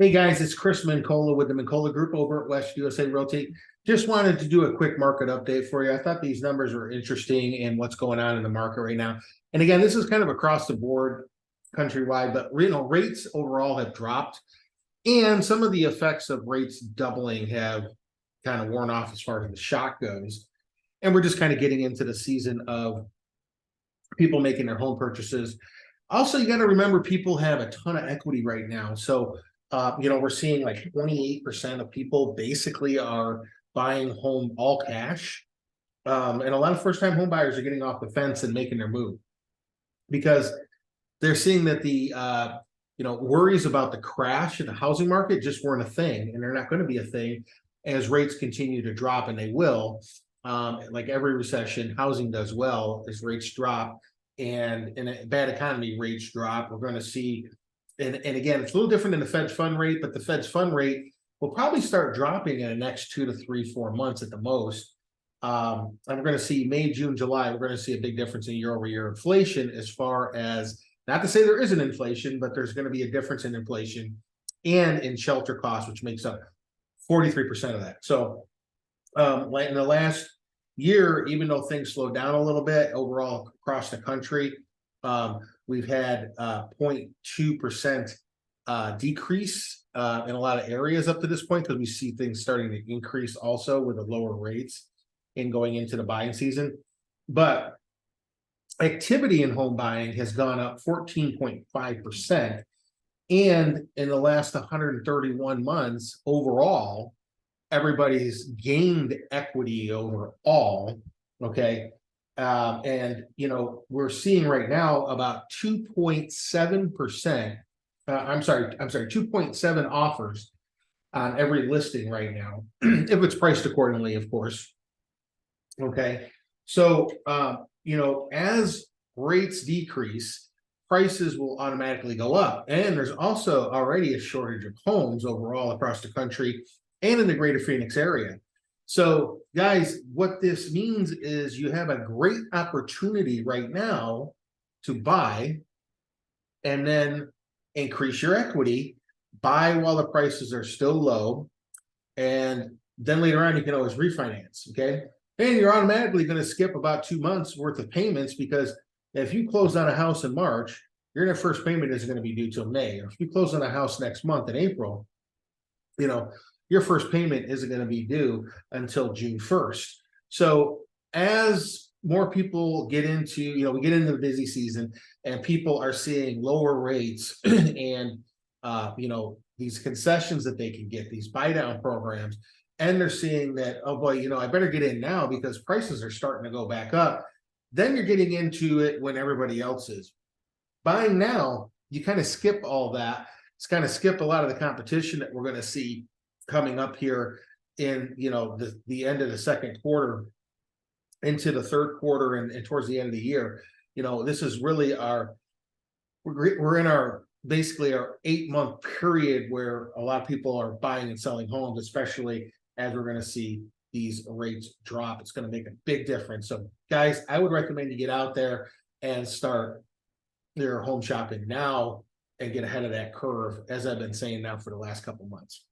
Hey guys, it's Chris Mancola with the Mancola Group over at West USA Realty. Just wanted to do a quick market update for you. I thought these numbers were interesting in what's going on in the market right now. And again, this is kind of across the board countrywide, but rates overall have dropped, and some of the effects of rates doubling have kind of worn off as far as the shock goes. And we're just kind of getting into the season of people making their home purchases. Also, you got to remember people have a ton of equity right now. So, we're seeing like 28% of people basically are buying home all cash. And a lot of first time home buyers are getting off the fence and making their move because they're seeing that the worries about the crash in the housing market just weren't a thing, and they're not going to be a thing as rates continue to drop, and they will. Like every recession, housing does well as rates drop, and in a bad economy, rates drop. We're going to see, and again, it's a little different than the Fed's fund rate, but the Fed's fund rate will probably start dropping in the next 2 to 3, 4 months at the most. And we're going to see May, June, July. We're going to see a big difference in year-over-year inflation, as far as, not to say there isn't inflation, but there's going to be a difference in inflation and in shelter costs, which makes up 43% of that. So in the last year, even though things slowed down a little bit overall across the country, we've had 0.2% decrease in a lot of areas up to this point, because we see things starting to increase also with the lower rates in going into the buying season. But activity in home buying has gone up 14.5%. And in the last 131 months overall, everybody's gained equity overall. Okay. And we're seeing right now about 2.7%. I'm sorry, 2.7 offers on every listing right now, if it's priced accordingly, of course. Okay. So, as rates decrease, prices will automatically go up. And there's also already a shortage of homes overall across the country and in the greater Phoenix area. So, guys, what this means is you have a great opportunity right now to buy and then increase your equity, buy while the prices are still low, and then later on you can always refinance. Okay. And you're automatically going to skip about 2 months worth of payments, because if you close on a house in March, your first payment isn't going to be due till May. If you close on a house next month in April, your first payment isn't going to be due until June 1st. So as more people get into, we get into the busy season and people are seeing lower rates and, these concessions that they can get, these buy down programs, and they're seeing that, oh boy, I better get in now because prices are starting to go back up. Then you're getting into it when everybody else is buying now. You kind of skip all that. It's kind of skip a lot of the competition that we're going to see coming up here in the end of the second quarter into the third quarter and towards the end of the year. This is really we're in our basically our 8-month period where a lot of people are buying and selling homes, especially as we're going to see these rates drop. It's going to make a big difference. So guys, I would recommend you get out there and start your home shopping now and get ahead of that curve, as I've been saying now for the last couple months.